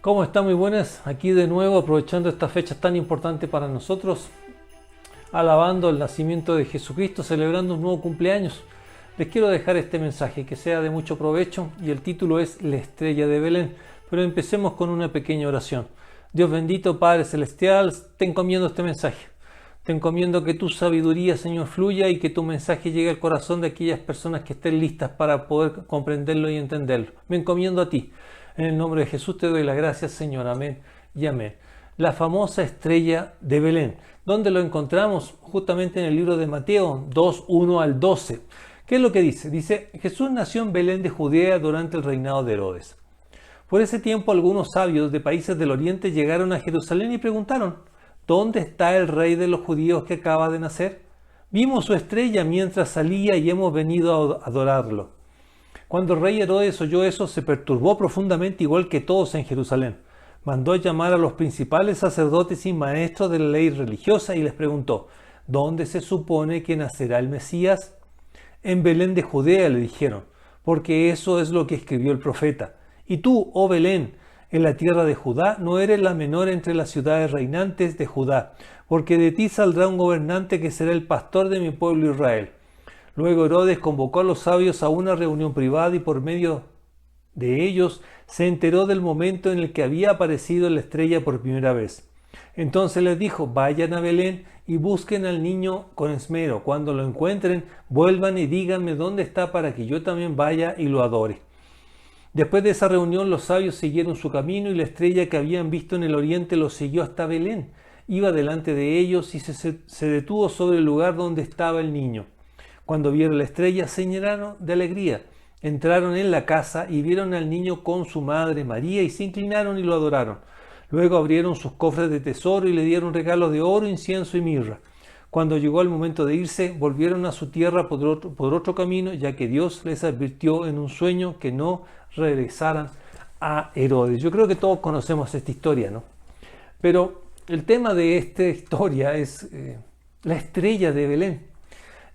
¿Cómo están? Muy buenas. Aquí de nuevo aprovechando esta fecha tan importante para nosotros, alabando el nacimiento de Jesucristo, celebrando un nuevo cumpleaños. Les quiero dejar este mensaje que sea de mucho provecho y el título es La estrella de Belén. Pero empecemos con una pequeña oración. Dios bendito, Padre Celestial, te encomiendo este mensaje. Te encomiendo que tu sabiduría, Señor, fluya y que tu mensaje llegue al corazón de aquellas personas que estén listas para poder comprenderlo y entenderlo. Me encomiendo a ti. En el nombre de Jesús te doy las gracias, Señor. Amén y amén. La famosa estrella de Belén. ¿Dónde lo encontramos? Justamente en el libro de Mateo 2, 1 al 12. ¿Qué es lo que dice? Dice, Jesús nació en Belén de Judea durante el reinado de Herodes. Por ese tiempo algunos sabios de países del oriente llegaron a Jerusalén y preguntaron, ¿dónde está el rey de los judíos que acaba de nacer? Vimos su estrella mientras salía y hemos venido a adorarlo. Cuando el rey Herodes oyó eso, se perturbó profundamente igual que todos en Jerusalén. Mandó llamar a los principales sacerdotes y maestros de la ley religiosa y les preguntó, ¿dónde se supone que nacerá el Mesías? En Belén de Judea, le dijeron, porque eso es lo que escribió el profeta. Y tú, oh Belén, en la tierra de Judá, no eres la menor entre las ciudades reinantes de Judá, porque de ti saldrá un gobernante que será el pastor de mi pueblo Israel. Luego Herodes convocó a los sabios a una reunión privada y por medio de ellos se enteró del momento en el que había aparecido la estrella por primera vez. Entonces les dijo, vayan a Belén y busquen al niño con esmero. Cuando lo encuentren, vuelvan y díganme dónde está para que yo también vaya y lo adore. Después de esa reunión los sabios siguieron su camino y la estrella que habían visto en el oriente los siguió hasta Belén. Iba delante de ellos y se detuvo sobre el lugar donde estaba el niño. Cuando vieron la estrella se llenaron de alegría. Entraron en la casa y vieron al niño con su madre María y se inclinaron y lo adoraron. Luego abrieron sus cofres de tesoro y le dieron regalos de oro, incienso y mirra. Cuando llegó el momento de irse, volvieron a su tierra por otro camino, ya que Dios les advirtió en un sueño que no regresaran a Herodes. Yo creo que todos conocemos esta historia, ¿no? Pero el tema de esta historia es la estrella de Belén.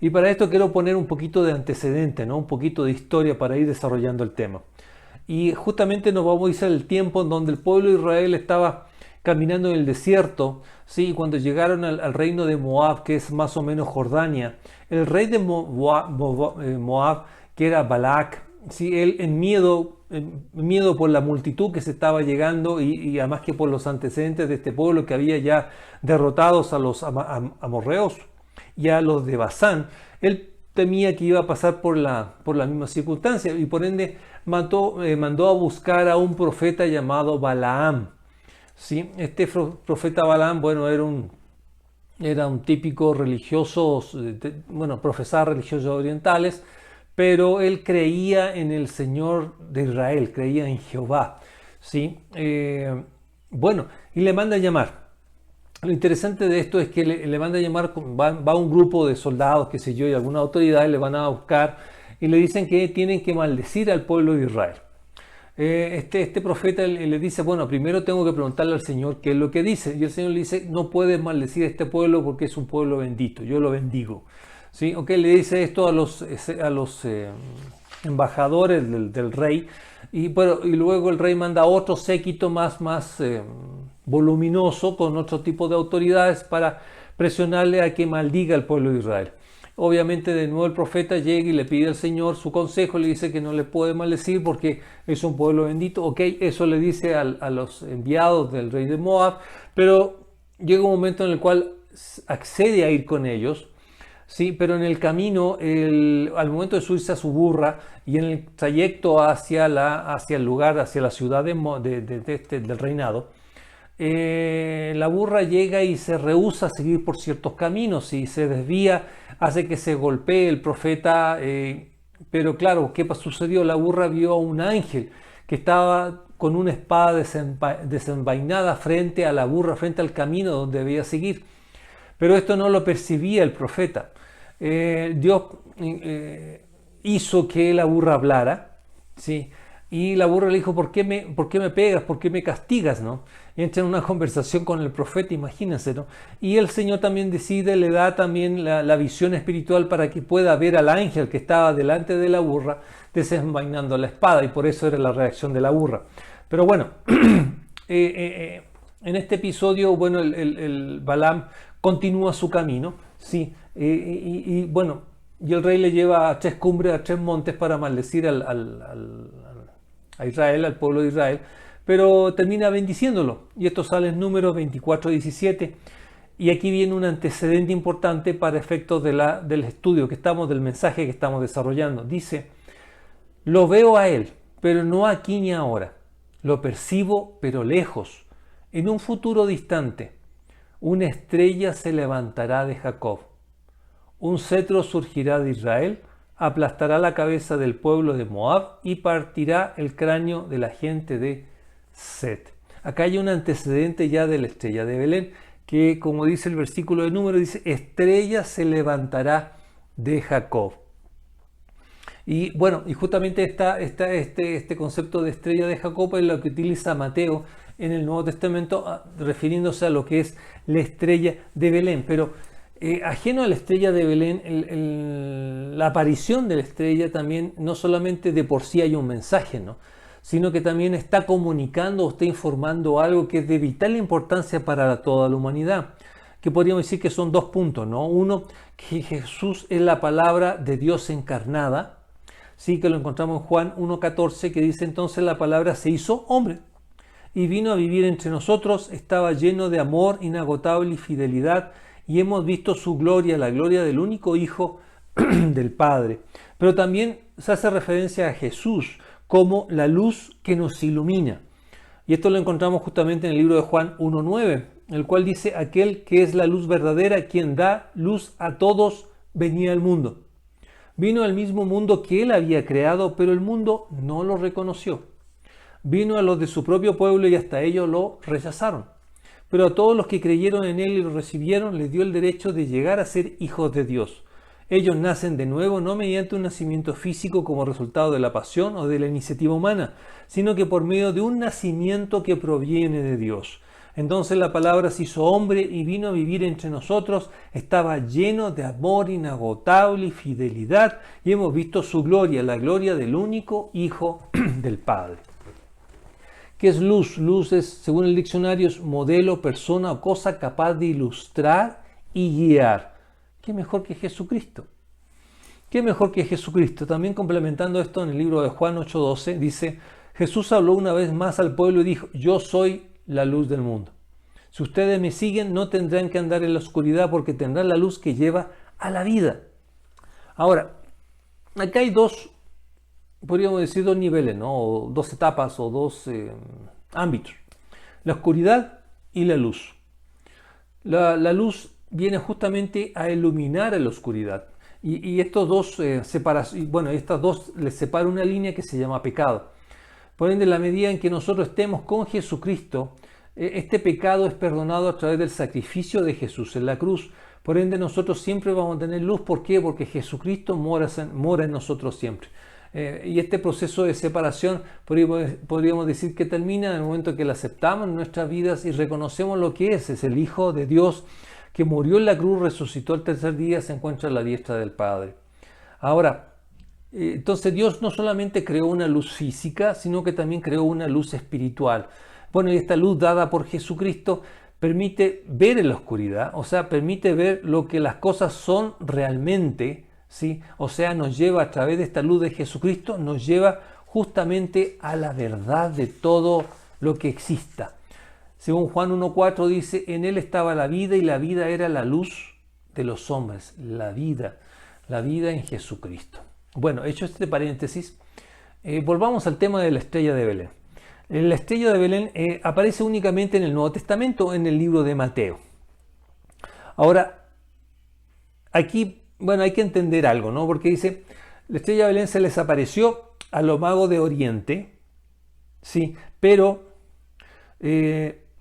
Y para esto quiero poner un poquito de antecedente, ¿no? Un poquito de historia para ir desarrollando el tema. Y justamente nos vamos a ir al tiempo en donde el pueblo de Israel estaba caminando en el desierto, ¿sí? Cuando llegaron al reino de Moab, que es más o menos Jordania, el rey de Moab, que era Balac, ¿sí? Él en miedo por la multitud que se estaba llegando y además que por los antecedentes de este pueblo que había ya derrotados a los amorreos y a los de Basán, él temía que iba a pasar por la misma circunstancia y por ende mandó a buscar a un profeta llamado Balaam. ¿Sí? Este profeta Balaam, bueno, era un típico religioso, profesaba religiosos orientales, pero él creía en el Señor de Israel, creía en Jehová. ¿Sí? Y le manda a llamar. Lo interesante de esto es que le manda a llamar, va un grupo de soldados, qué sé yo, y algunas autoridades le van a buscar y le dicen que tienen que maldecir al pueblo de Israel. Este profeta le dice, bueno, primero tengo que preguntarle al Señor qué es lo que dice. Y el Señor le dice, no puedes maldecir a este pueblo porque es un pueblo bendito, yo lo bendigo. ¿Sí? Okay, le dice esto a los embajadores del rey y luego el rey manda otro séquito más voluminoso con otro tipo de autoridades para presionarle a que maldiga al pueblo de Israel. Obviamente de nuevo el profeta llega y le pide al Señor su consejo, le dice que no le puede maldecir porque es un pueblo bendito. Ok, eso le dice a los enviados del rey de Moab, pero llega un momento en el cual accede a ir con ellos. Sí, pero en el camino, al momento de subirse a su burra y en el trayecto hacia el lugar, hacia la ciudad del reinado, la burra llega y se rehúsa a seguir por ciertos caminos y se desvía, hace que se golpee el profeta, pero claro, ¿qué sucedió? La burra vio a un ángel que estaba con una espada desenvainada frente a la burra, frente al camino donde debía seguir. Pero esto no lo percibía el profeta. Dios hizo que la burra hablara, ¿sí? Y la burra le dijo, ¿por qué me pegas? ¿Por qué me castigas? ¿No? Y entra en una conversación con el profeta, imagínense, ¿no? Y el Señor también le da también la visión espiritual para que pueda ver al ángel que estaba delante de la burra desenvainando la espada, y por eso era la reacción de la burra. Pero bueno, en este episodio, bueno, el Balaam continúa su camino, ¿sí? Bueno, y el rey le lleva a 3 cumbres, a 3 montes para maldecir a Israel, al pueblo de Israel, pero termina bendiciéndolo. Y esto sale en Números 24:17. Y aquí viene un antecedente importante para efectos del estudio del mensaje que estamos desarrollando. Dice: lo veo a él, pero no aquí ni ahora. Lo percibo, pero lejos. En un futuro distante, una estrella se levantará de Jacob. Un cetro surgirá de Israel, aplastará la cabeza del pueblo de Moab y partirá el cráneo de la gente de Set. Acá hay un antecedente ya de la estrella de Belén, que, como dice el versículo de Número, dice: estrella se levantará de Jacob. Y bueno, y justamente este concepto de estrella de Jacob es lo que utiliza Mateo en el Nuevo Testamento, refiriéndose a lo que es la estrella de Belén. Pero ajeno a la estrella de Belén, la aparición de la estrella también, no solamente de por sí hay un mensaje, ¿no?, sino que también está comunicando o está informando algo que es de vital importancia para toda la humanidad, que podríamos decir que son 2 puntos, ¿no? Uno, que Jesús es la palabra de Dios encarnada, sí, que lo encontramos en Juan 1:14, que dice: entonces la palabra se hizo hombre y vino a vivir entre nosotros, estaba lleno de amor inagotable y fidelidad, y hemos visto su gloria, la gloria del único Hijo del Padre. Pero también se hace referencia a Jesús como la luz que nos ilumina. Y esto lo encontramos justamente en el libro de Juan 1:9, el cual dice: aquel que es la luz verdadera, quien da luz a todos, venía al mundo. Vino al mismo mundo que él había creado, pero el mundo no lo reconoció. Vino a los de su propio pueblo y hasta ellos lo rechazaron. Pero a todos los que creyeron en él y lo recibieron, les dio el derecho de llegar a ser hijos de Dios. Ellos nacen de nuevo no mediante un nacimiento físico como resultado de la pasión o de la iniciativa humana, sino que por medio de un nacimiento que proviene de Dios. Entonces la palabra se hizo hombre y vino a vivir entre nosotros, estaba lleno de amor inagotable y fidelidad, y hemos visto su gloria, la gloria del único Hijo del Padre. ¿Qué es luz? Luz es, según el diccionario, es modelo, persona o cosa capaz de ilustrar y guiar. ¿Qué mejor que Jesucristo? ¿Qué mejor que Jesucristo? También complementando esto, en el libro de Juan 8:12 dice: Jesús habló una vez más al pueblo y dijo: yo soy la luz del mundo. Si ustedes me siguen, no tendrán que andar en la oscuridad, porque tendrán la luz que lleva a la vida. Ahora, acá hay podríamos decir 2 niveles, ¿no? O 2 etapas o 2 ámbitos: la oscuridad y la luz. La luz viene justamente a iluminar a la oscuridad. Y estos dos estas dos les separa una línea que se llama pecado. Por ende, en la medida en que nosotros estemos con Jesucristo, este pecado es perdonado a través del sacrificio de Jesús en la cruz. Por ende, nosotros siempre vamos a tener luz. ¿Por qué? Porque Jesucristo mora en nosotros siempre. Y este proceso de separación podríamos decir que termina en el momento que lo aceptamos en nuestras vidas y reconocemos lo que es el Hijo de Dios, que murió en la cruz, resucitó el 3er día, se encuentra a la diestra del Padre. Ahora, entonces Dios no solamente creó una luz física, sino que también creó una luz espiritual. Bueno, y esta luz dada por Jesucristo permite ver en la oscuridad, o sea, permite ver lo que las cosas son realmente, ¿sí? O sea, nos lleva a través de esta luz de Jesucristo, nos lleva justamente a la verdad de todo lo que exista. Según Juan 1:4 dice: en él estaba la vida y la vida era la luz de los hombres. La vida en Jesucristo. Bueno, hecho este paréntesis, volvamos al tema de la estrella de Belén. La estrella de Belén aparece únicamente en el Nuevo Testamento, en el libro de Mateo. Ahora, aquí, bueno, hay que entender algo, ¿no? Porque dice: la estrella de Belén se les apareció a los magos de Oriente, sí, pero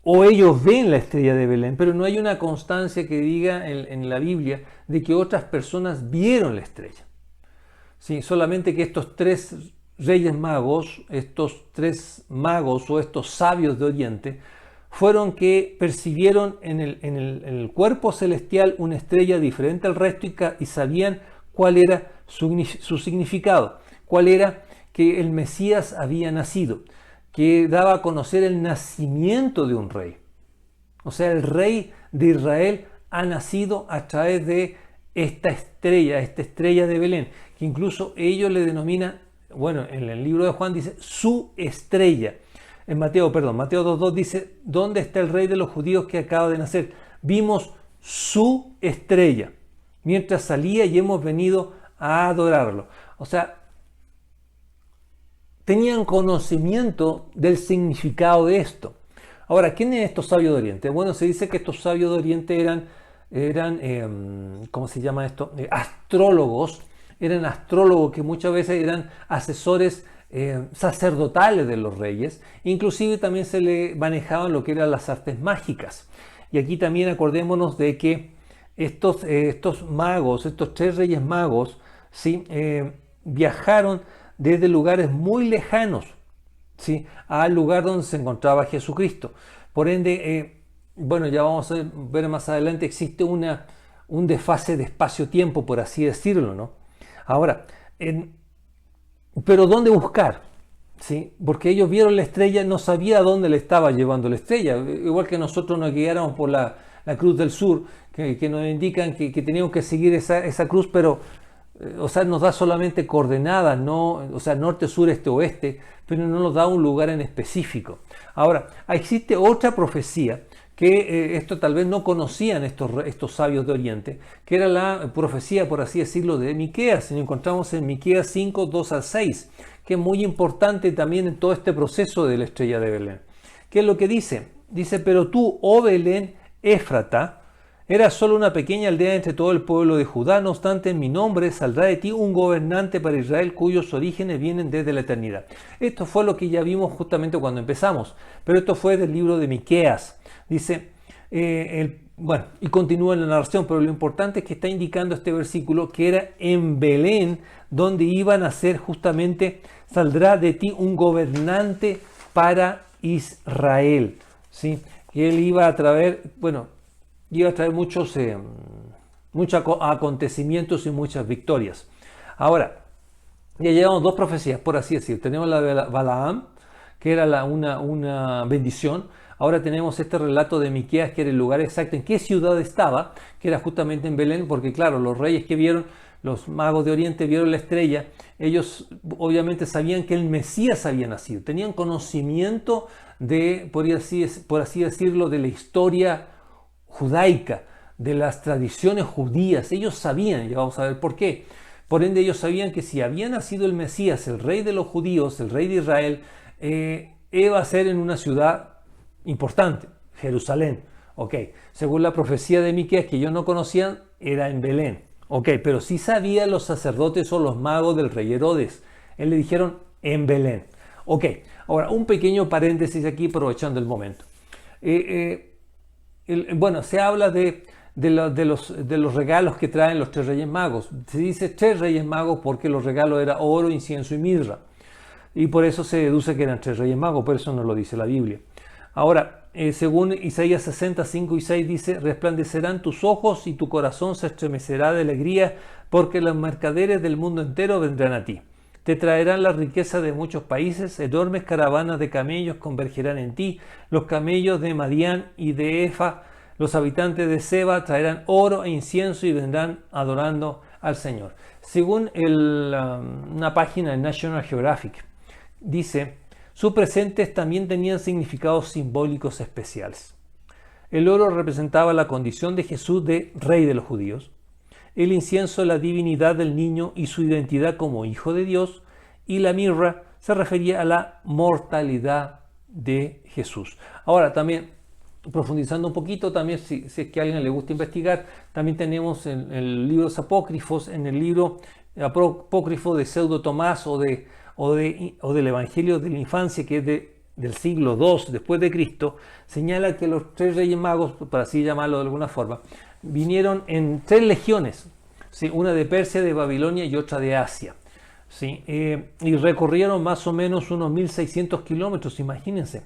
o ellos ven la estrella de Belén, pero no hay una constancia que diga en la Biblia de que otras personas vieron la estrella. Sí, solamente que estos 3 reyes magos, estos 3 magos o estos sabios de Oriente, fueron que percibieron en el cuerpo celestial una estrella diferente al resto y sabían cuál era su significado, cuál era que el Mesías había nacido. que daba a conocer el nacimiento de un rey. O sea, el rey de Israel ha nacido a través de esta estrella de Belén, que incluso ellos le denominan, bueno, en el libro de Juan dice su estrella. En Mateo 2.2 dice, ¿dónde está el rey de los judíos que acaba de nacer? Vimos su estrella mientras salía y hemos venido a adorarlo. O sea, tenían conocimiento del significado de esto. Ahora, ¿quiénes eran estos sabios de Oriente? Bueno, se dice que estos sabios de Oriente eran ¿cómo se llama esto? Astrólogos. Eran astrólogos que muchas veces eran asesores sacerdotales de los reyes. Inclusive también se le manejaban lo que eran las artes mágicas. Y aquí también acordémonos de que estos magos, estos 3 reyes magos, ¿sí? Viajaron desde lugares muy lejanos, ¿sí? Al lugar donde se encontraba Jesucristo. Por ende, bueno, ya vamos a ver más adelante, existe un desfase de espacio-tiempo, por así decirlo, ¿no? Ahora, pero ¿dónde buscar? ¿Sí? Porque ellos vieron la estrella, no sabía a dónde le estaba llevando la estrella, igual que nosotros nos guiáramos por la Cruz del Sur, que nos indican que teníamos que seguir esa cruz, pero o sea, nos da solamente coordenadas, ¿no? O sea, norte, sur, este, oeste, pero no nos da un lugar en específico. Ahora, existe otra profecía que esto tal vez no conocían estos sabios de Oriente, que era la profecía, por así decirlo, de Miqueas. Nos encontramos en Miqueas 5, 2 al 6, que es muy importante también en todo este proceso de la estrella de Belén. ¿Qué es lo que dice? Dice, pero tú, oh Belén, Éfrata, eras solo una pequeña aldea entre todo el pueblo de Judá, no obstante en mi nombre saldrá de ti un gobernante para Israel cuyos orígenes vienen desde la eternidad. Esto fue lo que ya vimos justamente cuando empezamos, pero esto fue del libro de Miqueas. Dice, bueno, y continúa en la narración, pero lo importante es que está indicando este versículo que era en Belén, donde iban a ser justamente, saldrá de ti un gobernante para Israel, ¿sí? Que él iba a traer, bueno, iba a traer muchos acontecimientos y muchas victorias. Ahora, ya llevamos 2 profecías, por así decir. Tenemos la de Balaam, que era una bendición. Ahora tenemos este relato de Miqueas, que era el lugar exacto en qué ciudad estaba, que era justamente en Belén, porque claro, los reyes que vieron, los magos de Oriente vieron la estrella, ellos obviamente sabían que el Mesías había nacido, tenían conocimiento de, por así decirlo, de la historia judaica, de las tradiciones judías. Ellos sabían, y vamos a ver por qué. Por ende, ellos sabían que si había nacido el Mesías, el rey de los judíos, el rey de Israel, iba a ser en una ciudad importante, Jerusalén. Ok, según la profecía de Miqueas, que ellos no conocían, era en Belén. Ok, pero sí sabían los sacerdotes o los magos del rey Herodes. Él le dijeron en Belén. Ok, ahora un pequeño paréntesis aquí aprovechando el momento. Bueno, se habla de los regalos que traen los 3 reyes magos. Se dice 3 reyes magos porque los regalos eran oro, incienso y mirra. Y por eso se deduce que eran 3 reyes magos, pero eso no lo dice la Biblia. Ahora, según Isaías 65 y 6 dice, resplandecerán tus ojos y tu corazón se estremecerá de alegría, porque los mercaderes del mundo entero vendrán a ti. Te traerán la riqueza de muchos países, enormes caravanas de camellos convergerán en ti, los camellos de Madián y de Efa, los habitantes de Seba traerán oro e incienso y vendrán adorando al Señor. Según una página de National Geographic, dice, sus presentes también tenían significados simbólicos especiales. El oro representaba la condición de Jesús de rey de los judíos, el incienso la divinidad del niño y su identidad como hijo de Dios, y la mirra se refería a la mortalidad de Jesús. Ahora también, profundizando un poquito, también si es que a alguien le gusta investigar, también tenemos en libros apócrifos, en el libro apócrifo de Pseudo Tomás o del Evangelio de la Infancia, que es del siglo II después de Cristo, señala que los 3 reyes magos, por así llamarlo de alguna forma, vinieron en 3 legiones, ¿sí? Una de Persia, de Babilonia y otra de Asia, ¿sí? Y recorrieron más o menos unos 1600 kilómetros, imagínense,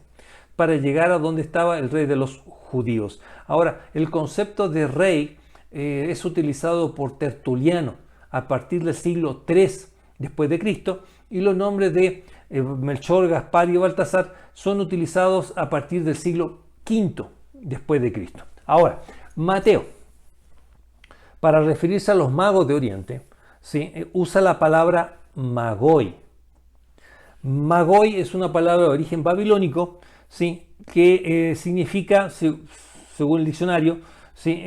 para llegar a donde estaba el rey de los judíos. Ahora, el concepto de rey es utilizado por Tertuliano a partir del siglo III después de Cristo, y los nombres de Melchor, Gaspar y Baltasar, son utilizados a partir del siglo V después de Cristo. Ahora, Mateo, para referirse a los magos de Oriente, ¿sí?, usa la palabra magoi. Magoi es una palabra de origen babilónico, ¿sí?, que significa, según el diccionario, ¿sí?,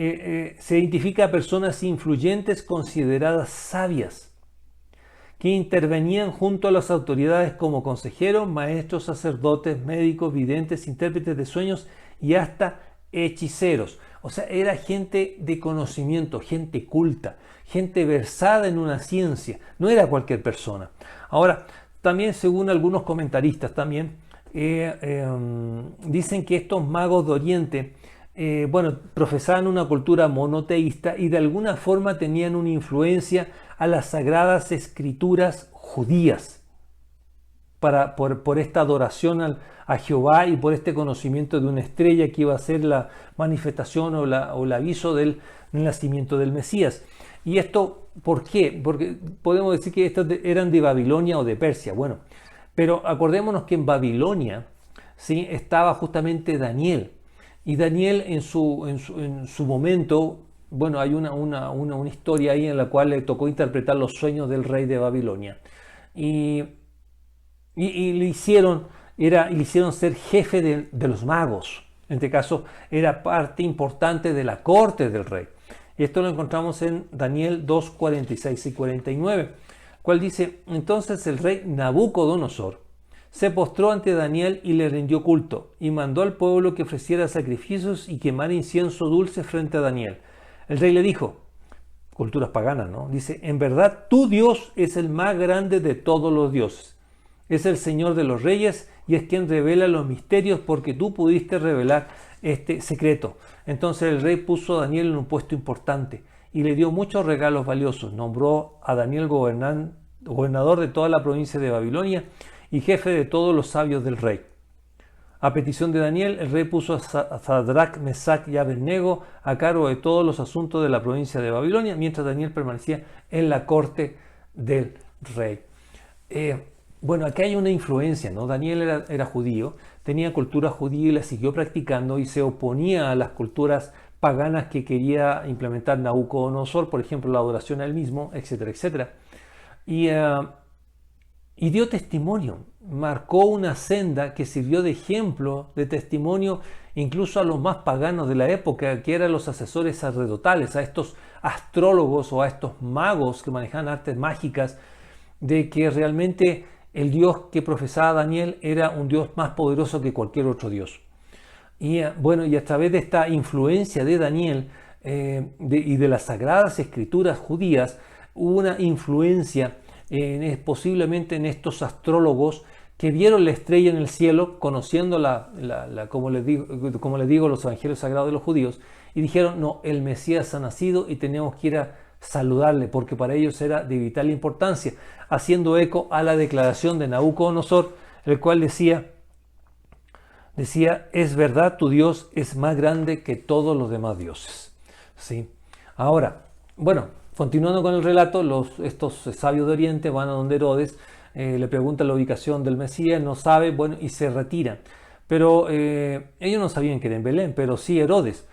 se identifica a personas influyentes consideradas sabias, que intervenían junto a las autoridades como consejeros, maestros, sacerdotes, médicos, videntes, intérpretes de sueños y hasta hechiceros. O sea, era gente de conocimiento, gente culta, gente versada en una ciencia, no era cualquier persona. Ahora, también según algunos comentaristas también, dicen que estos magos de Oriente, profesaban una cultura monoteísta y de alguna forma tenían una influencia a las sagradas escrituras judías por esta adoración a Jehová y por este conocimiento de una estrella que iba a ser la manifestación o el aviso del nacimiento del Mesías. ¿Y esto por qué? Porque podemos decir que estos eran de Babilonia o de Persia. Bueno, pero acordémonos que en Babilonia, ¿sí?, estaba justamente Daniel. Y Daniel en su momento, bueno, hay una historia ahí en la cual le tocó interpretar los sueños del rey de Babilonia. Y le hicieron ser jefe de los magos. En este caso, era parte importante de la corte del rey. Y esto lo encontramos en Daniel 2, 46 y 49, cual dice: entonces el rey Nabucodonosor se postró ante Daniel y le rindió culto, y mandó al pueblo que ofreciera sacrificios y quemara incienso dulce frente a Daniel. El rey le dijo, culturas paganas, ¿no? Dice: en verdad tu Dios es el más grande de todos los dioses. Es el Señor de los reyes y es quien revela los misterios, porque tú pudiste revelar este secreto. Entonces el rey puso a Daniel en un puesto importante y le dio muchos regalos valiosos. Nombró a Daniel gobernador de toda la provincia de Babilonia y jefe de todos los sabios del rey. A petición de Daniel, el rey puso a Sadrach, Mesach y Abednego a cargo de todos los asuntos de la provincia de Babilonia, mientras Daniel permanecía en la corte del rey. Aquí hay una influencia, ¿no? Daniel era judío, tenía cultura judía y la siguió practicando y se oponía a las culturas paganas que quería implementar Nabucodonosor, por ejemplo, la adoración a él mismo, etcétera, etcétera. Y dio testimonio, marcó una senda que sirvió de ejemplo, de testimonio incluso a los más paganos de la época, que eran los asesores sacerdotales, a estos astrólogos o a estos magos que manejaban artes mágicas, de que realmente el Dios que profesaba Daniel era un Dios más poderoso que cualquier otro Dios. Y a través de esta influencia de Daniel y de las sagradas escrituras judías, hubo una influencia posiblemente en estos astrólogos que vieron la estrella en el cielo, conociendo como les digo, los evangelios sagrados de los judíos, y dijeron: no, el Mesías ha nacido y tenemos que ir a saludarle, porque para ellos era de vital importancia, haciendo eco a la declaración de Nabucodonosor, el cual decía: es verdad, tu Dios es más grande que todos los demás dioses. ¿Sí? Ahora, continuando con el relato, estos sabios de Oriente van a donde Herodes, le preguntan la ubicación del Mesías, no sabe, y se retiran. Pero ellos no sabían que era en Belén, pero sí Herodes.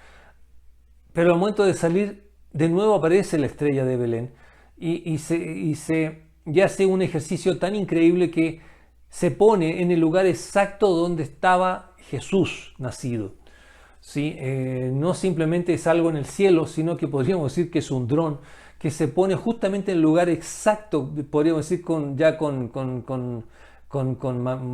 Pero al momento de salir, de nuevo aparece la estrella de Belén y hace un ejercicio tan increíble que se pone en el lugar exacto donde estaba Jesús nacido. ¿Sí? No simplemente es algo en el cielo, sino que podríamos decir que es un dron que se pone justamente en el lugar exacto, podríamos decir con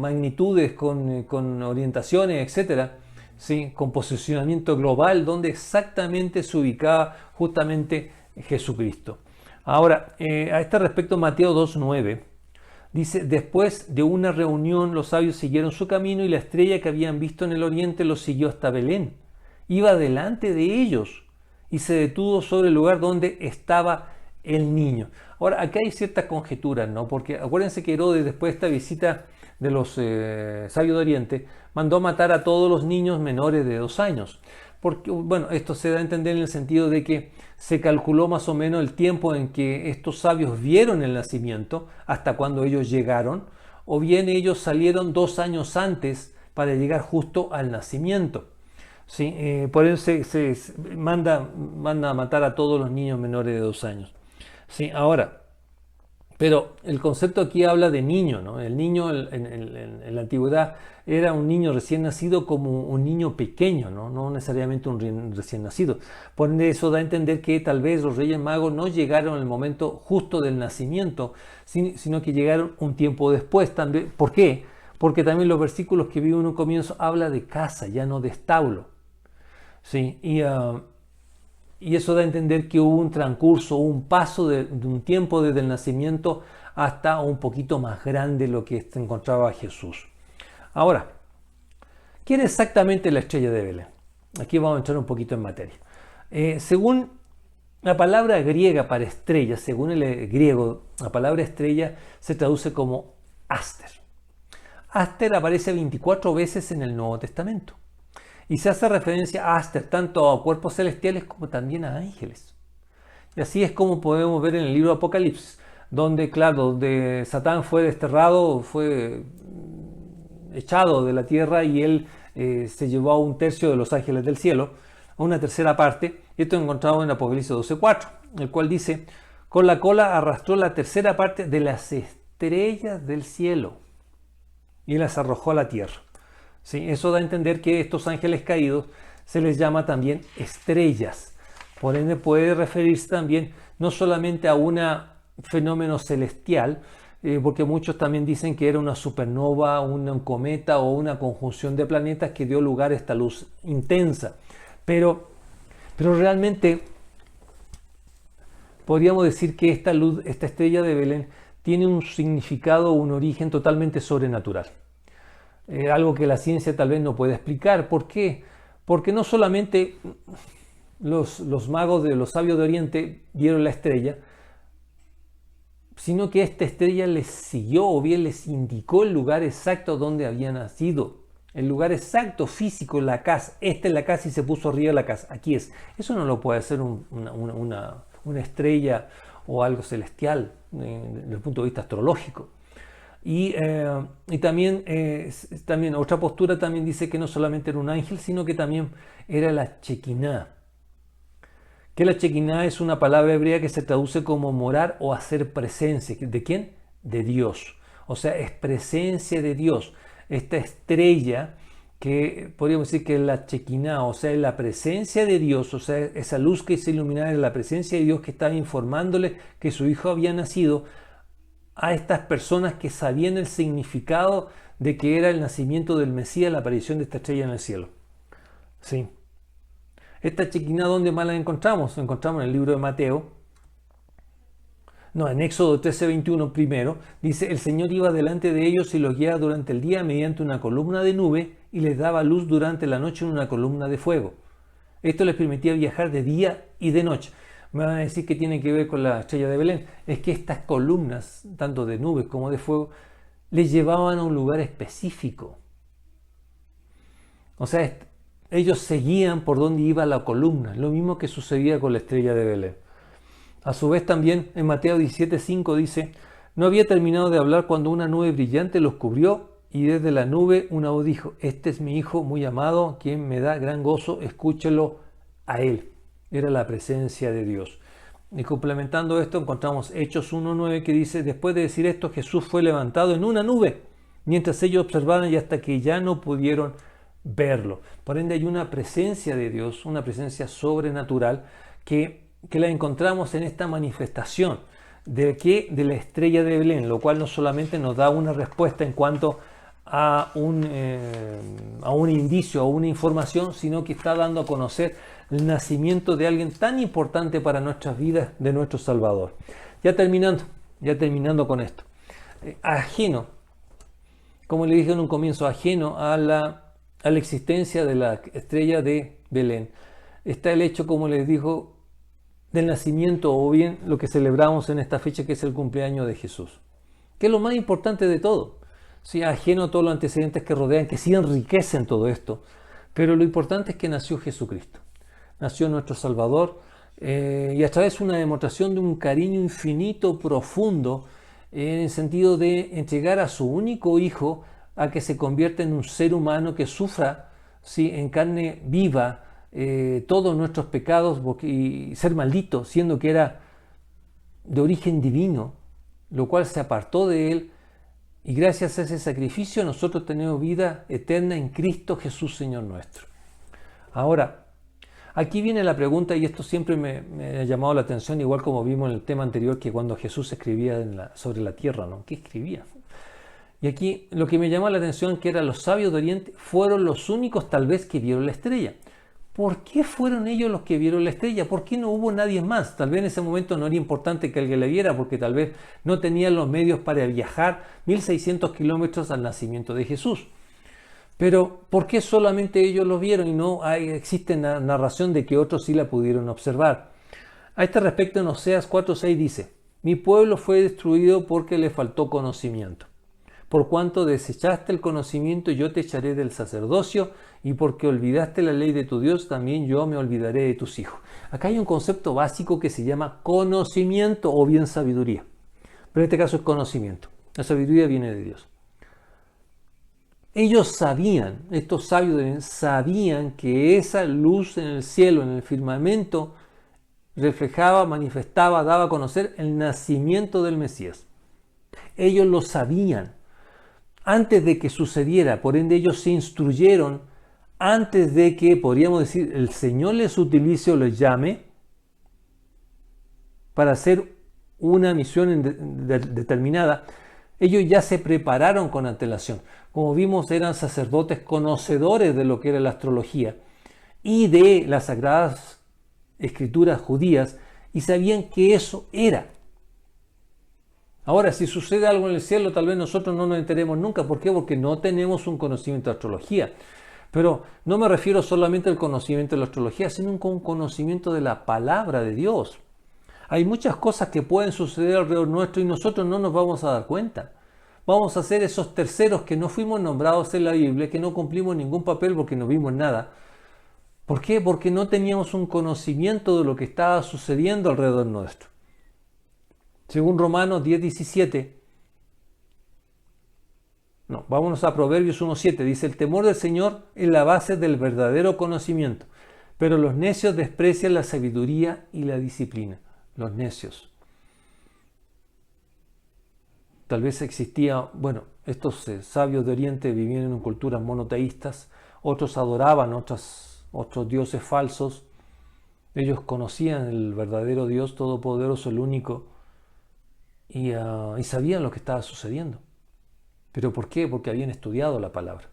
magnitudes, con orientaciones, etcétera, ¿sí? Con posicionamiento global, donde exactamente se ubicaba justamente Jesucristo. Ahora, a este respecto, Mateo 2:9 dice: después de una reunión, los sabios siguieron su camino y la estrella que habían visto en el oriente los siguió hasta Belén. Iba delante de ellos y se detuvo sobre el lugar donde estaba el niño. Ahora, acá hay ciertas conjeturas, ¿no? Porque acuérdense que Herodes, después de esta visita de los sabios de Oriente, mandó matar a todos los niños menores de 2 años. Porque, esto se da a entender en el sentido de que se calculó más o menos el tiempo en que estos sabios vieron el nacimiento hasta cuando ellos llegaron, o bien ellos salieron 2 años antes para llegar justo al nacimiento. ¿Sí? Por eso se manda a matar a todos los niños menores de 2 años. ¿Sí? Ahora, pero el concepto aquí habla de niño, ¿no? El niño en la antigüedad era un niño recién nacido como un niño pequeño, ¿no? No necesariamente un recién nacido. Por ende, eso da a entender que tal vez los Reyes Magos no llegaron en el momento justo del nacimiento, sino que llegaron un tiempo después también. ¿Por qué? Porque también los versículos que vimos en un comienzo habla de casa, ya no de establo. ¿Sí? Y eso da a entender que hubo un transcurso, un paso de un tiempo desde el nacimiento hasta un poquito más grande lo que se encontraba Jesús. Ahora, ¿qué era exactamente la estrella de Belén? Aquí vamos a entrar un poquito en materia. Según la palabra griega para estrella, según el griego, la palabra estrella se traduce como Aster. Aster aparece 24 veces en el Nuevo Testamento. Y se hace referencia a Aster tanto a cuerpos celestiales como también a ángeles. Y así es como podemos ver en el libro de Apocalipsis, donde, claro, donde Satán fue desterrado, fue echado de la tierra y él se llevó a 1/3 de los ángeles del cielo, a una tercera parte. Y esto encontrado en Apocalipsis 12:4, el cual dice: con la cola arrastró la tercera parte de las estrellas del cielo y las arrojó a la tierra. ¿Sí? Eso da a entender que estos ángeles caídos se les llama también estrellas. Por ende puede referirse también no solamente a un fenómeno celestial, porque muchos también dicen que era una supernova, un cometa o una conjunción de planetas que dio lugar a esta luz intensa. Pero realmente podríamos decir que esta luz, esta estrella de Belén, tiene un significado, un origen totalmente sobrenatural. Algo que la ciencia tal vez no puede explicar. ¿Por qué? Porque no solamente los magos de los sabios de Oriente vieron la estrella, sino que esta estrella les siguió o bien les indicó el lugar exacto donde había nacido. El lugar exacto físico, la casa. Esta es la casa y se puso arriba de la casa. Aquí es. Eso no lo puede hacer una estrella o algo celestial desde el punto de vista astrológico. Y también otra postura también dice que no solamente era un ángel, sino que también era la Shekinah. Que la Shekinah es una palabra hebrea que se traduce como morar o hacer presencia. ¿De quién? De Dios. O sea, es presencia de Dios. Esta estrella que podríamos decir que es la Shekinah, o sea, es la presencia de Dios, o sea, esa luz que se iluminaba es la presencia de Dios que estaba informándole que su hijo había nacido a estas personas que sabían el significado de que era el nacimiento del Mesías, la aparición de esta estrella en el cielo. Sí. Esta Shekinah, ¿dónde más la encontramos? La encontramos en el libro de Mateo. No, en Éxodo 13:21 primero, dice: el Señor iba delante de ellos y los guiaba durante el día mediante una columna de nube y les daba luz durante la noche en una columna de fuego. Esto les permitía viajar de día y de noche. Me van a decir que tiene que ver con la estrella de Belén. Es que estas columnas, tanto de nubes como de fuego, les llevaban a un lugar específico. O sea, ellos seguían por donde iba la columna, lo mismo que sucedía con la estrella de Belén. A su vez también en Mateo 17:5 dice: no había terminado de hablar cuando una nube brillante los cubrió y desde la nube una voz dijo: este es mi hijo muy amado, quien me da gran gozo, escúchelo a él. Era la presencia de Dios. Y complementando esto encontramos Hechos 1:9 que dice: después de decir esto, Jesús fue levantado en una nube, mientras ellos observaban y hasta que ya no pudieron verlo. Por ende hay una presencia de Dios, una presencia sobrenatural que la encontramos en esta manifestación de la estrella de Belén, lo cual no solamente nos da una respuesta en cuanto a un indicio, a una información, sino que está dando a conocer el nacimiento de alguien tan importante para nuestras vidas, de nuestro Salvador. Ya terminando con esto. Ajeno, como le dije en un comienzo, ajeno a la existencia de la estrella de Belén, está el hecho, como les digo, del nacimiento, o bien lo que celebramos en esta fecha, que es el cumpleaños de Jesús, que es lo más importante de todo. Sí, ajeno a todos los antecedentes que rodean, que sí enriquecen todo esto, pero lo importante es que nació Jesucristo, nació nuestro Salvador, y a través de una demostración de un cariño infinito, profundo, en el sentido de entregar a su único hijo a que se convierta en un ser humano que sufra, ¿sí?, en carne viva todos nuestros pecados y ser maldito, siendo que era de origen divino, lo cual se apartó de él, y gracias a ese sacrificio nosotros tenemos vida eterna en Cristo Jesús, Señor nuestro. Ahora, aquí viene la pregunta, y esto siempre me ha llamado la atención, igual como vimos en el tema anterior, que cuando Jesús escribía sobre la tierra, ¿no? ¿Qué escribía? Y aquí lo que me llamó la atención, que eran los sabios de Oriente, fueron los únicos tal vez que vieron la estrella. ¿Por qué fueron ellos los que vieron la estrella? ¿Por qué no hubo nadie más? Tal vez en ese momento no era importante que alguien la viera, porque tal vez no tenían los medios para viajar 1600 kilómetros al nacimiento de Jesús. Pero ¿por qué solamente ellos lo vieron y no existe narración de que otros sí la pudieron observar? A este respecto, en Oseas 4:6 dice: mi pueblo fue destruido porque le faltó conocimiento. Por cuanto desechaste el conocimiento, yo te echaré del sacerdocio, y porque olvidaste la ley de tu Dios, también yo me olvidaré de tus hijos. Acá hay un concepto básico que se llama conocimiento o bien sabiduría. Pero en este caso es conocimiento. La sabiduría viene de Dios. Ellos sabían, estos sabios sabían que esa luz en el cielo, en el firmamento, reflejaba, manifestaba, daba a conocer el nacimiento del Mesías. Ellos lo sabían antes de que sucediera, por ende ellos se instruyeron antes de que, podríamos decir, el Señor les utilice o les llame para hacer una misión determinada. Ellos ya se prepararon con antelación. Como vimos, eran sacerdotes conocedores de lo que era la astrología y de las sagradas escrituras judías, y sabían que eso era. Ahora, si sucede algo en el cielo, tal vez nosotros no nos enteremos nunca. ¿Por qué? Porque no tenemos un conocimiento de astrología. Pero no me refiero solamente al conocimiento de la astrología, sino con un conocimiento de la palabra de Dios. Hay muchas cosas que pueden suceder alrededor nuestro y nosotros no nos vamos a dar cuenta. Vamos a ser esos terceros que no fuimos nombrados en la Biblia, que no cumplimos ningún papel porque no vimos nada. ¿Por qué? Porque no teníamos un conocimiento de lo que estaba sucediendo alrededor nuestro. Según Romanos 10:17, vámonos a Proverbios 1:7, dice: el temor del Señor es la base del verdadero conocimiento, pero los necios desprecian la sabiduría y la disciplina. Los necios. Tal vez existía, estos sabios de Oriente vivían en culturas monoteístas, otros adoraban otros dioses falsos, ellos conocían el verdadero Dios todopoderoso, el único, y sabían lo que estaba sucediendo. ¿Pero por qué? Porque habían estudiado la palabra.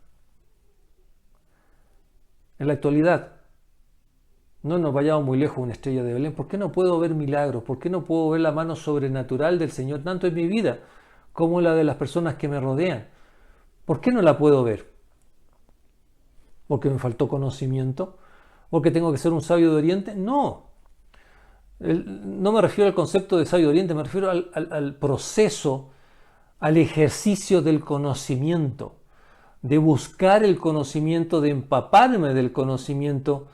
En la actualidad, no nos vayamos muy lejos de una estrella de Belén. ¿Por qué no puedo ver milagros? ¿Por qué no puedo ver la mano sobrenatural del Señor tanto en mi vida como la de las personas que me rodean? ¿Por qué no la puedo ver? ¿Porque me faltó conocimiento? ¿Porque tengo que ser un sabio de Oriente? No. No me refiero al concepto de sabio de Oriente, me refiero al proceso, al ejercicio del conocimiento, de buscar el conocimiento, de empaparme del conocimiento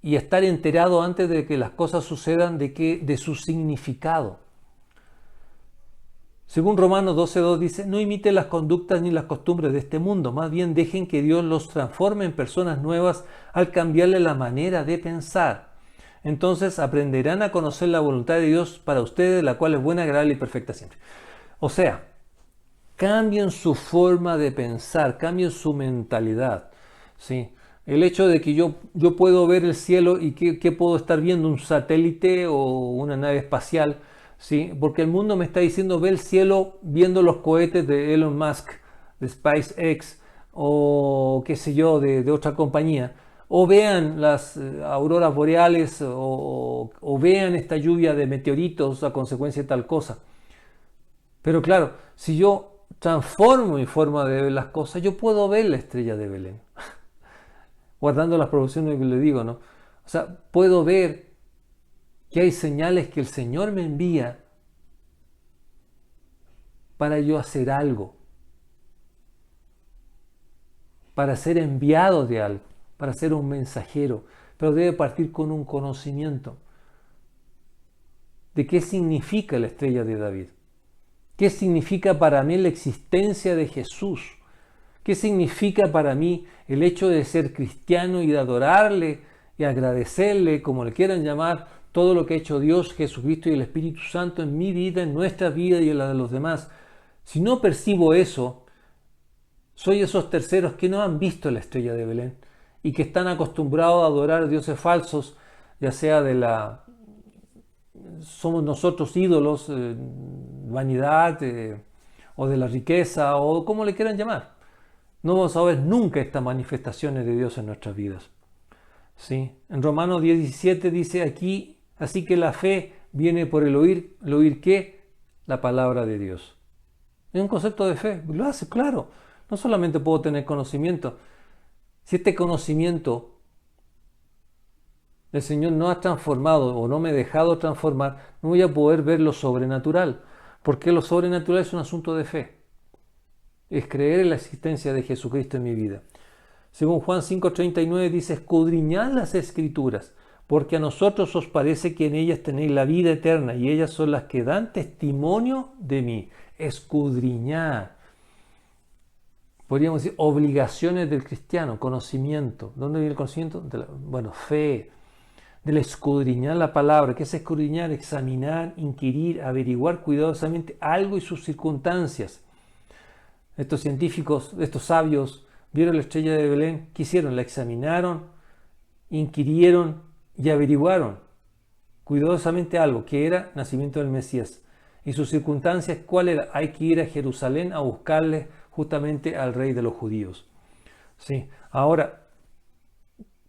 y estar enterado antes de que las cosas sucedan de su significado. Según Romanos 12:2 dice: no imiten las conductas ni las costumbres de este mundo, más bien dejen que Dios los transforme en personas nuevas al cambiarle la manera de pensar. Entonces aprenderán a conocer la voluntad de Dios para ustedes, la cual es buena, agradable y perfecta siempre. O sea, cambien su forma de pensar, cambien su mentalidad, ¿sí? El hecho de que yo puedo ver el cielo y que puedo estar viendo un satélite o una nave espacial, ¿sí? Porque el mundo me está diciendo: ve el cielo viendo los cohetes de Elon Musk, de SpaceX o qué sé yo, de otra compañía. O vean las auroras boreales o vean esta lluvia de meteoritos a consecuencia de tal cosa. Pero claro, si yo transformo mi forma de ver las cosas, yo puedo ver la estrella de Belén. Guardando las proporciones que le digo, ¿no? O sea, puedo ver que hay señales que el Señor me envía para yo hacer algo, para ser enviado de algo, para ser un mensajero, pero debe partir con un conocimiento de qué significa la estrella de David. ¿Qué significa para mí la existencia de Jesús? ¿Qué significa para mí el hecho de ser cristiano y de adorarle y agradecerle, como le quieran llamar, todo lo que ha hecho Dios, Jesucristo y el Espíritu Santo en mi vida, en nuestra vida y en la de los demás? Si no percibo eso, soy esos terceros que no han visto la estrella de Belén y que están acostumbrados a adorar dioses falsos, ya sea somos nosotros ídolos, vanidad, o de la riqueza, o como le quieran llamar. No vamos a ver nunca estas manifestaciones de Dios en nuestras vidas. ¿Sí? En Romanos 10:17 dice aquí, así que la fe viene por el oír ¿qué? La palabra de Dios. Es un concepto de fe, lo hace, claro. No solamente puedo tener conocimiento, si este conocimiento el Señor no ha transformado o no me ha dejado transformar, no voy a poder ver lo sobrenatural, porque lo sobrenatural es un asunto de fe. Es creer en la existencia de Jesucristo en mi vida. Según Juan 5:39 dice, escudriñad las Escrituras, porque a nosotros os parece que en ellas tenéis la vida eterna, y ellas son las que dan testimonio de mí. Escudriñar. Podríamos decir obligaciones del cristiano, conocimiento. ¿Dónde viene el conocimiento? Fe. Del escudriñar la palabra. ¿Qué es escudriñar? Examinar, inquirir, averiguar cuidadosamente algo y sus circunstancias. Estos científicos, estos sabios, vieron la estrella de Belén, ¿qué hicieron? La examinaron, inquirieron y averiguaron cuidadosamente algo, que era nacimiento del Mesías. Y sus circunstancias, ¿cuál era? Hay que ir a Jerusalén a buscarle justamente al rey de los judíos. Sí. Ahora,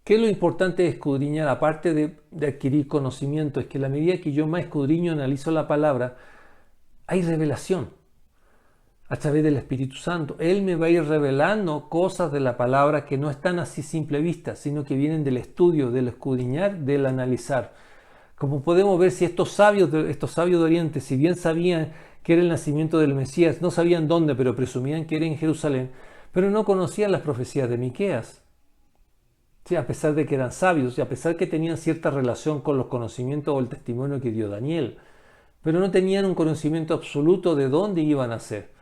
¿qué es lo importante de escudriñar? Aparte de adquirir conocimiento, es que a la medida que yo más escudriño, analizo la palabra, hay revelación a través del Espíritu Santo. Él me va a ir revelando cosas de la palabra que no están así simple vista, sino que vienen del estudio, del escudriñar, del analizar. Como podemos ver, si estos sabios de Oriente, si bien sabían que era el nacimiento del Mesías, no sabían dónde, pero presumían que era en Jerusalén, pero no conocían las profecías de Miqueas. Sí, a pesar de que eran sabios y a pesar que tenían cierta relación con los conocimientos o el testimonio que dio Daniel, pero no tenían un conocimiento absoluto de dónde iban a ser.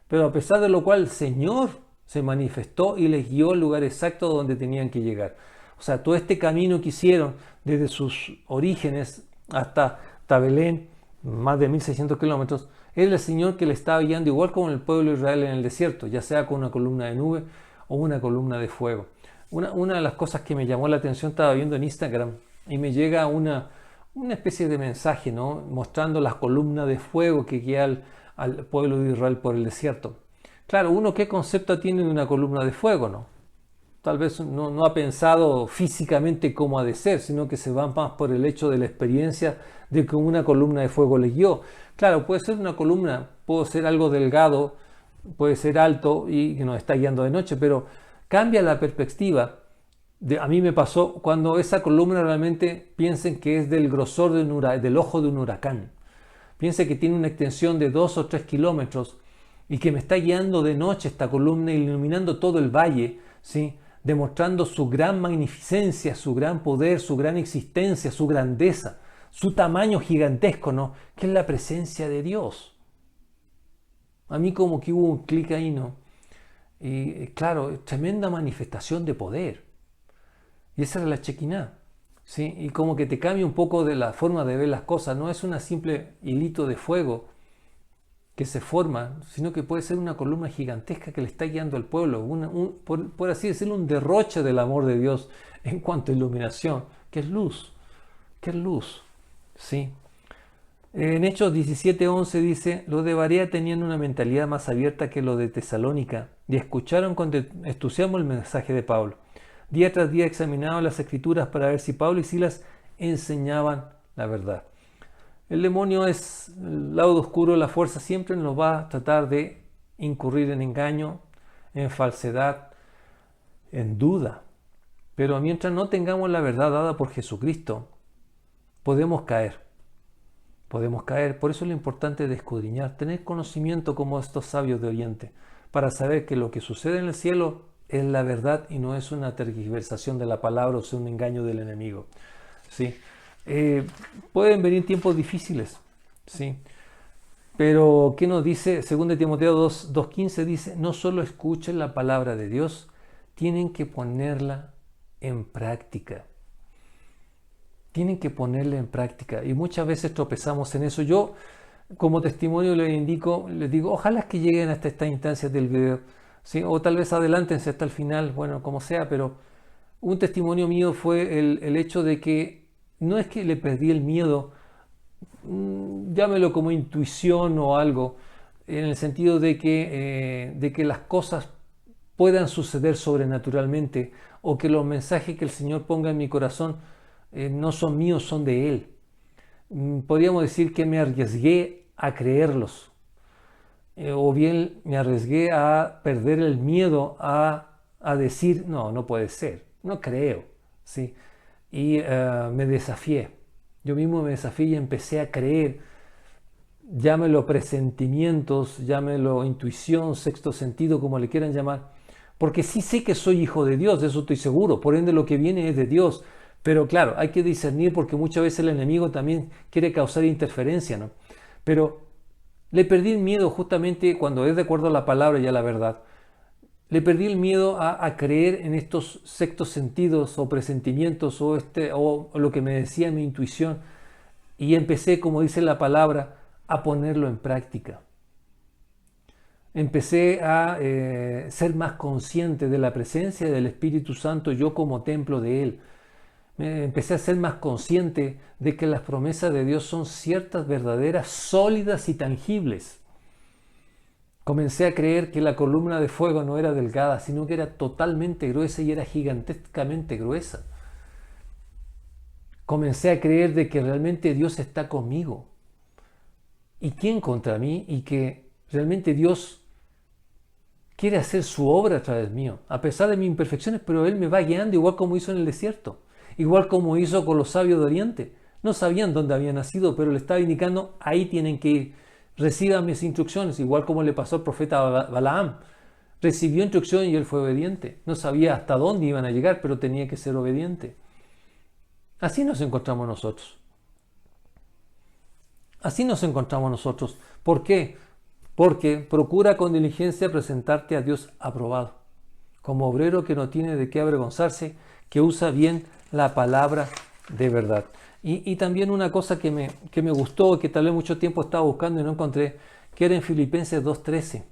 Pero a pesar de lo cual el Señor se manifestó y les guió al lugar exacto donde tenían que llegar. O sea, todo este camino que hicieron desde sus orígenes hasta Belén, más de 1600 kilómetros, era el Señor que le estaba guiando, igual como el pueblo de Israel en el desierto, ya sea con una columna de nube o una columna de fuego. Una de las cosas que me llamó la atención, estaba viendo en Instagram y me llega una especie de mensaje, ¿no? Mostrando las columnas de fuego que guía al pueblo de Israel por el desierto. Claro, uno qué concepto tiene de una columna de fuego, ¿no? Tal vez no ha pensado físicamente cómo ha de ser, sino que se va más por el hecho de la experiencia de que una columna de fuego le guió. Claro, puede ser una columna, puede ser algo delgado, puede ser alto y que nos está guiando de noche, pero cambia la perspectiva. A mí me pasó cuando esa columna realmente piensen que es del grosor del ojo de un huracán. Piense que tiene una extensión de 2 o 3 kilómetros y que me está guiando de noche esta columna, iluminando todo el valle, ¿sí? Demostrando su gran magnificencia, su gran poder, su gran existencia, su grandeza, su tamaño gigantesco, ¿no? Que es la presencia de Dios. A mí como que hubo un clic ahí, ¿no? Y claro, tremenda manifestación de poder. Y esa era la Shekinah, ¿sí? Y como que te cambia un poco de la forma de ver las cosas. No es una simple hilito de fuego que se forma, sino que puede ser una columna gigantesca que le está guiando al pueblo. Por así decirlo, un derroche del amor de Dios en cuanto a iluminación, que es luz. Que es luz, ¿sí? En Hechos 17:11 dice, los de Berea tenían una mentalidad más abierta que los de Tesalónica y escucharon con entusiasmo el mensaje de Pablo. Día tras día examinaban las escrituras para ver si Pablo y Silas enseñaban la verdad. El demonio es el lado oscuro, la fuerza siempre nos va a tratar de incurrir en engaño, en falsedad, en duda. Pero mientras no tengamos la verdad dada por Jesucristo, podemos caer. Podemos caer. Por eso es lo importante de escudriñar, tener conocimiento como estos sabios de Oriente, para saber que lo que sucede en el cielo es la verdad y no es una tergiversación de la palabra o sea un engaño del enemigo. ¿Sí? Pueden venir tiempos difíciles, ¿sí? Pero, ¿qué nos dice? 2 Timoteo 2:15 dice, no solo escuchen la palabra de Dios, tienen que ponerla en práctica. Tienen que ponerla en práctica. Y muchas veces tropezamos en eso. Yo, como testimonio, les digo, ojalá que lleguen hasta estas instancias del video, ¿sí? O tal vez adelántense hasta el final, bueno, como sea, pero un testimonio mío fue el hecho de que no es que le perdí el miedo, llámelo como intuición o algo, en el sentido de que las cosas puedan suceder sobrenaturalmente o que los mensajes que el Señor ponga en mi corazón no son míos, son de Él. Podríamos decir que me arriesgué a creerlos, o bien me arriesgué a perder el miedo a decir, no puede ser, no creo, ¿sí? Y me desafié. Yo mismo me desafié y empecé a creer, llámelo presentimientos, llámelo intuición, sexto sentido, como le quieran llamar, porque sí sé que soy hijo de Dios, de eso estoy seguro, por ende lo que viene es de Dios, pero claro, hay que discernir porque muchas veces el enemigo también quiere causar interferencia, ¿no? Pero le perdí el miedo justamente cuando es de acuerdo a la palabra y a la verdad. Le perdí el miedo a creer en estos sextos sentidos o presentimientos o lo que me decía mi intuición y empecé, como dice la palabra, a ponerlo en práctica. Empecé a ser más consciente de la presencia del Espíritu Santo yo como templo de Él. Empecé a ser más consciente de que las promesas de Dios son ciertas, verdaderas, sólidas y tangibles. Comencé a creer que la columna de fuego no era delgada, sino que era totalmente gruesa y era gigantescamente gruesa. Comencé a creer de que realmente Dios está conmigo. ¿Y quién contra mí? Y que realmente Dios quiere hacer su obra a través mío, a pesar de mis imperfecciones, pero Él me va guiando igual como hizo en el desierto, igual como hizo con los sabios de Oriente. No sabían dónde habían nacido, pero le estaba indicando, ahí tienen que ir. Reciban mis instrucciones, igual como le pasó al profeta Balaam. Recibió instrucción y él fue obediente. No sabía hasta dónde iban a llegar, pero tenía que ser obediente. Así nos encontramos nosotros. Así nos encontramos nosotros. ¿Por qué? Porque procura con diligencia presentarte a Dios aprobado, como obrero que no tiene de qué avergonzarse, que usa bien la palabra de verdad. Y también una cosa que me gustó, que tal vez mucho tiempo estaba buscando y no encontré, que era en Filipenses 2:13,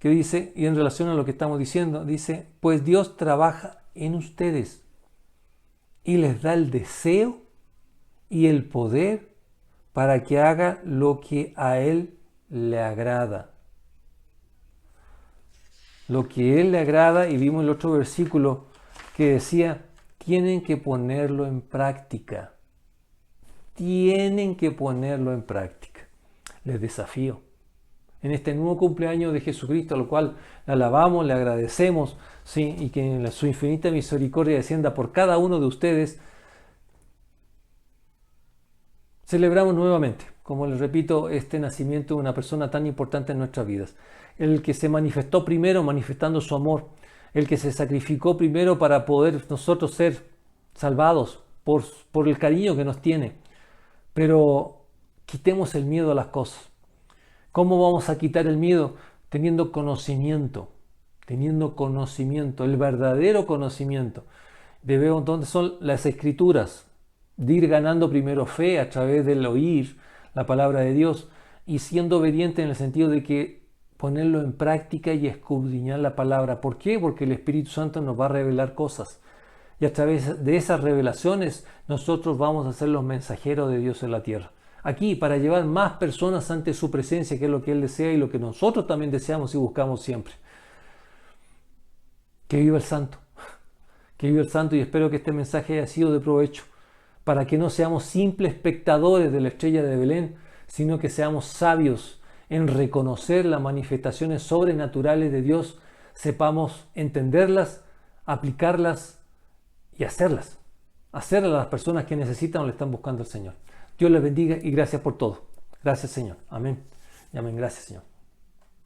que dice, y en relación a lo que estamos diciendo, dice, pues Dios trabaja en ustedes y les da el deseo y el poder para que haga lo que a Él le agrada. Lo que a Él le agrada, y vimos el otro versículo que decía, tienen que ponerlo en práctica. Tienen que ponerlo en práctica. Les desafío. En este nuevo cumpleaños de Jesucristo, al cual le alabamos, le agradecemos, ¿sí? Y que en su infinita misericordia descienda por cada uno de ustedes, celebramos nuevamente, como les repito, este nacimiento de una persona tan importante en nuestras vidas. El que se manifestó primero manifestando su amor, el que se sacrificó primero para poder nosotros ser salvados por el cariño que nos tiene. Pero quitemos el miedo a las cosas. ¿Cómo vamos a quitar el miedo? Teniendo conocimiento, el verdadero conocimiento. Debemos, ¿dónde son las escrituras? De ir ganando primero fe a través del oír la palabra de Dios y siendo obediente en el sentido de que ponerlo en práctica y escudriñar la palabra. ¿Por qué? Porque el Espíritu Santo nos va a revelar cosas. Y a través de esas revelaciones nosotros vamos a ser los mensajeros de Dios en la tierra. Aquí, para llevar más personas ante su presencia, que es lo que Él desea y lo que nosotros también deseamos y buscamos siempre. Que viva el Santo. Que viva el Santo, y espero que este mensaje haya sido de provecho, para que no seamos simples espectadores de la estrella de Belén, sino que seamos sabios en reconocer las manifestaciones sobrenaturales de Dios, sepamos entenderlas, aplicarlas y hacerlas a las personas que necesitan o le están buscando al Señor. Dios les bendiga y gracias por todo. Gracias, Señor. Amén. Y amén. Gracias, Señor.